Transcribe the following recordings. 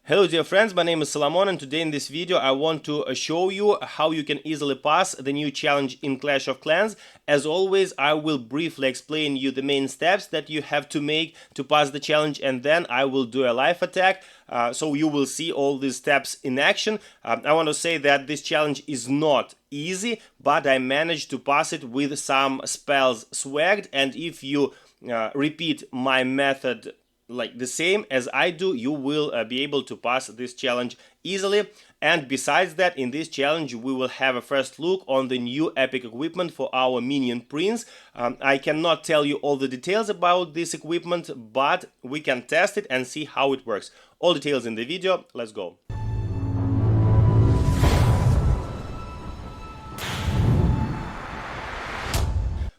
Hello dear friends, my name is Solomon, and today in this video I want to show you how you can easily pass the new challenge in Clash of Clans. As always, I will briefly explain you the main steps that you have to make to pass the challenge, and then I will do a live attack, so you will see all these steps in action. I want to say that this challenge is not easy, but I managed to pass it with some spells swagged, and if you repeat my method like the same as I do, you will be able to pass this challenge easily. And besides that, in this challenge we will have a first look on the new epic equipment for our minion prince. I cannot tell you all the details about this equipment, but we can test it and see how it works. All details in the video. Let's go.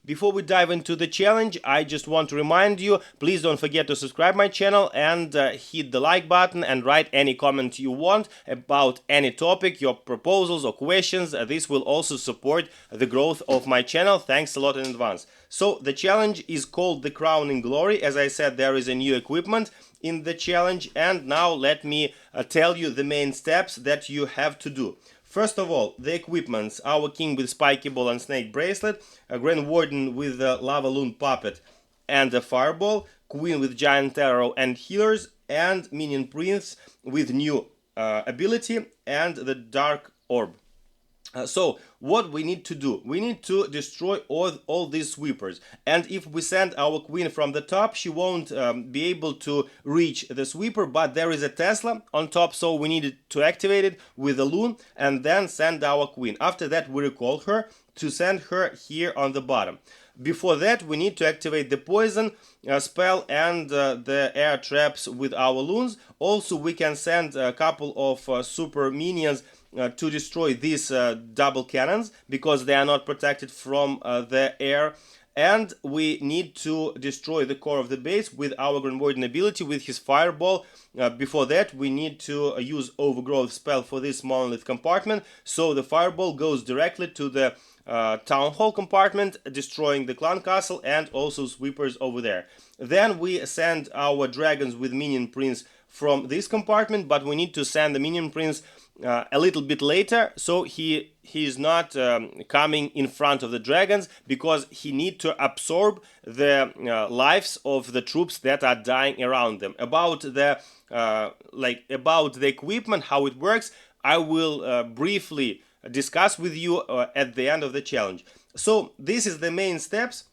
Before we dive into the challenge, I just want to remind you, please don't forget to subscribe my channel and hit the like button and write any comment you want about any topic, your proposals or questions. This will also support the growth of my channel. Thanks a lot in advance. So the challenge is called the Crowning Glory. As I said, there is a new equipment in the challenge, and now let me tell you the main steps that you have to do. First of all, the equipments: our king with spiky ball and snake bracelet, a Grand Warden with a lava loon puppet and a fireball, queen with giant arrow and healers, and minion prince with new ability and the dark orb. So what we need to do, we need to destroy all these sweepers, and if we send our queen from the top, she won't be able to reach the sweeper, but there is a Tesla on top, so we need to activate it with a loon and then send our queen. After that we recall her to send her here on the bottom. Before that we need to activate the poison spell and the air traps with our loons. Also we can send a couple of super minions to destroy these double cannons, because they are not protected from the air. And we need to destroy the core of the base with our Grand Warden ability with his fireball. Before that we need to use overgrowth spell for this monolith compartment, so the fireball goes directly to the town hall compartment, destroying the clan castle and also sweepers over there. Then we send our dragons with minion prince from this compartment, but we need to send the minion prince a little bit later, so he is not coming in front of the dragons, because he need to absorb the lives of the troops that are dying around them. About the equipment, how it works, I will briefly discuss with you at the end of the challenge. So this is the main steps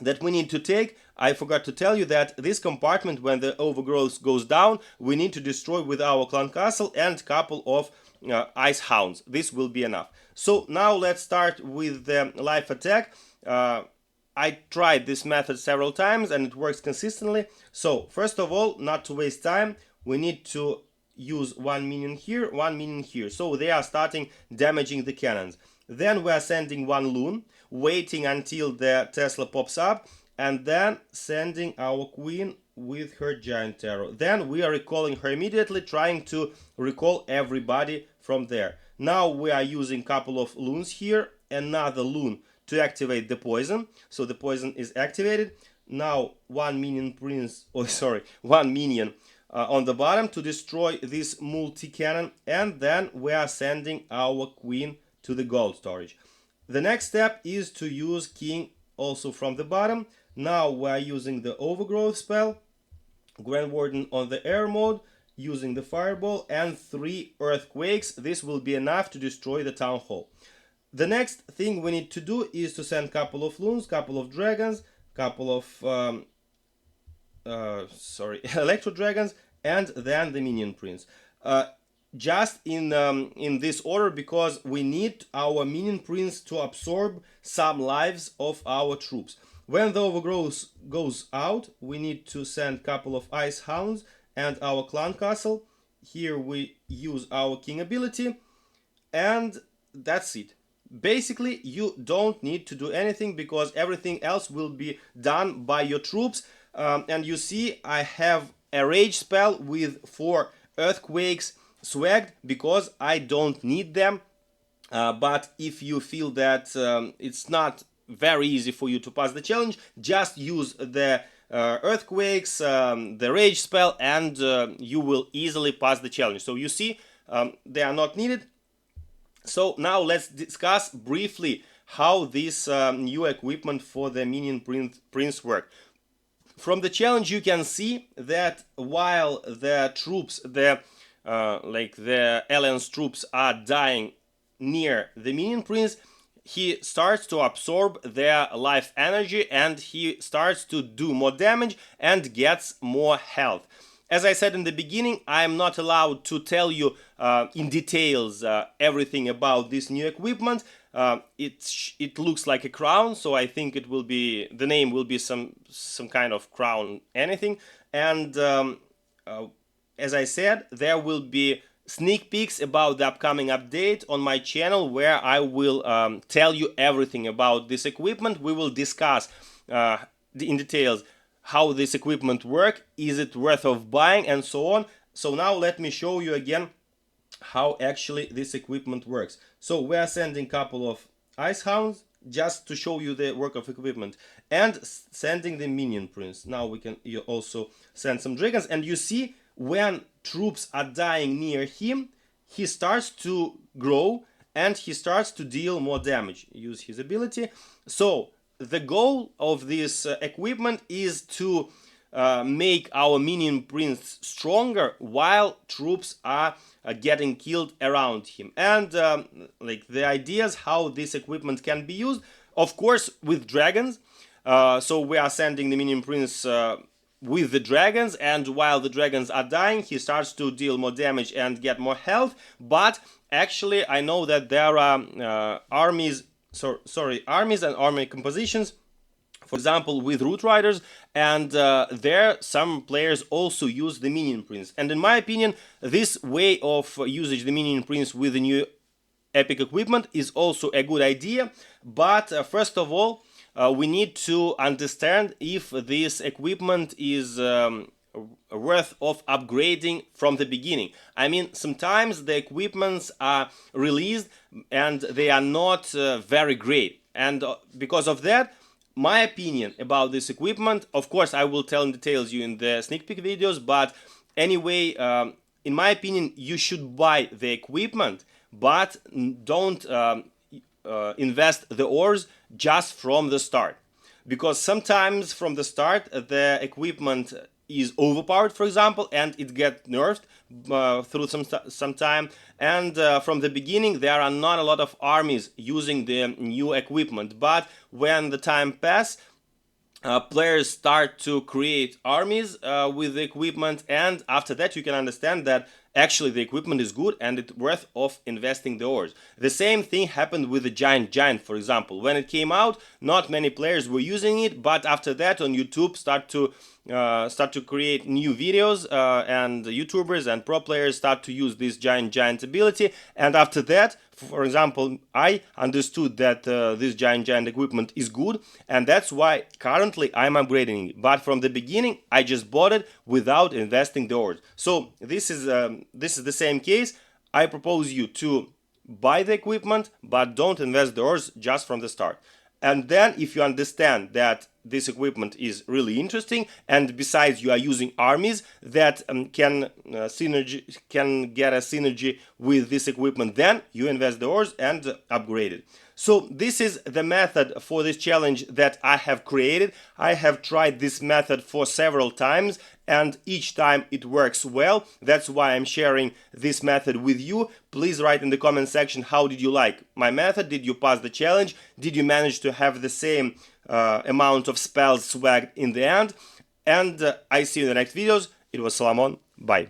that we need to take. I forgot to tell you that this compartment, when the overgrowth goes down, we need to destroy with our clan castle and couple of ice hounds. This will be enough. So now let's start with the live attack. I tried this method several times and it works consistently. So first of all, not to waste time, we need to use one minion here, one minion here, so they are starting damaging the cannons. Then we are sending one loon, waiting until the Tesla pops up, and then sending our queen with her giant arrow. Then we are recalling her immediately, trying to recall everybody from there. Now we are using a couple of loons here, another loon to activate the poison, so the poison is activated. Now one minion on the bottom to destroy this multi-cannon, and then we are sending our queen to the gold storage. The next step is to use king also from the bottom. Now we are using the overgrowth spell, Grand Warden on the air mode, using the fireball and 3 earthquakes. This will be enough to destroy the town hall. The next thing we need to do is to send couple of loons, couple of dragons, couple of electro dragons, and then the minion prince. Just in this order, because we need our minion prince to absorb some lives of our troops. When the overgrowth goes out, we need to send couple of ice hounds and our clan castle. Here we use our king ability, and that's it. Basically you don't need to do anything, because everything else will be done by your troops. And you see I have a rage spell with 4 earthquakes swagged, because I don't need them. But if you feel that it's not very easy for you to pass the challenge, just use the earthquakes, the rage spell, and you will easily pass the challenge. So you see, they are not needed. So now let's discuss briefly how this new equipment for the Minion Prince work. From the challenge you can see that while the troops, the Alliance troops are dying near the Minion Prince, he starts to absorb their life energy and he starts to do more damage and gets more health. As I said in the beginning, I am not allowed to tell you in details everything about this new equipment. It looks like a crown, so I think it will be, the name will be some kind of crown, anything. And as I said, there will be sneak peeks about the upcoming update on my channel where I will tell you everything about this equipment. We will discuss in details how this equipment works, is it worth of buying, and so on. So now let me show you again how actually this equipment works. So we are sending a couple of Ice Hounds just to show you the work of equipment, and sending the Minion Prince. Now we can also send some dragons, and you see when troops are dying near him, he starts to grow and he starts to deal more damage. Use his ability. So the goal of this equipment is to make our Minion Prince stronger while troops are getting killed around him. And the ideas how this equipment can be used, of course, with dragons. So we are sending the Minion Prince with the dragons, and while the dragons are dying, he starts to deal more damage and get more health. But actually, I know that there are armies and army compositions, for example, with Root Riders, and there some players also use the Minion Prince. And in my opinion, this way of usage the Minion Prince with the new epic equipment is also a good idea. But first of all, we need to understand if this equipment is worth of upgrading from the beginning. I mean, sometimes the equipments are released and they are not very great, and because of that, my opinion about this equipment, of course I will tell in details you in the sneak peek videos, but anyway, in my opinion, you should buy the equipment, but don't invest the ores just from the start, because sometimes from the start the equipment is overpowered, for example, and it gets nerfed through some time, and from the beginning there are not a lot of armies using the new equipment. But when the time passes, players start to create armies with the equipment, and after that you can understand that actually the equipment is good and it's worth of investing the ores. The same thing happened with the Giant, for example. When it came out, not many players were using it, but after that on YouTube start to create new videos, and YouTubers and pro players start to use this Giant ability, and after that, for example, I understood that this Giant Equipment is good, and that's why currently I'm upgrading it. But from the beginning, I just bought it without investing the ores. So this is the same case. I propose you to buy the equipment, but don't invest the ores just from the start. And then if you understand that this equipment is really interesting, and besides you are using armies that can get a synergy with this equipment, then you invest the ores and upgrade it. So this is the method for this challenge that I have created. I have tried this method for several times, and each time it works well. That's why I'm sharing this method with you. Please write in the comment section, how did you like my method? Did you pass the challenge? Did you manage to have the same amount of spells swagged in the end? And I see you in the next videos. It was Solomon. Bye.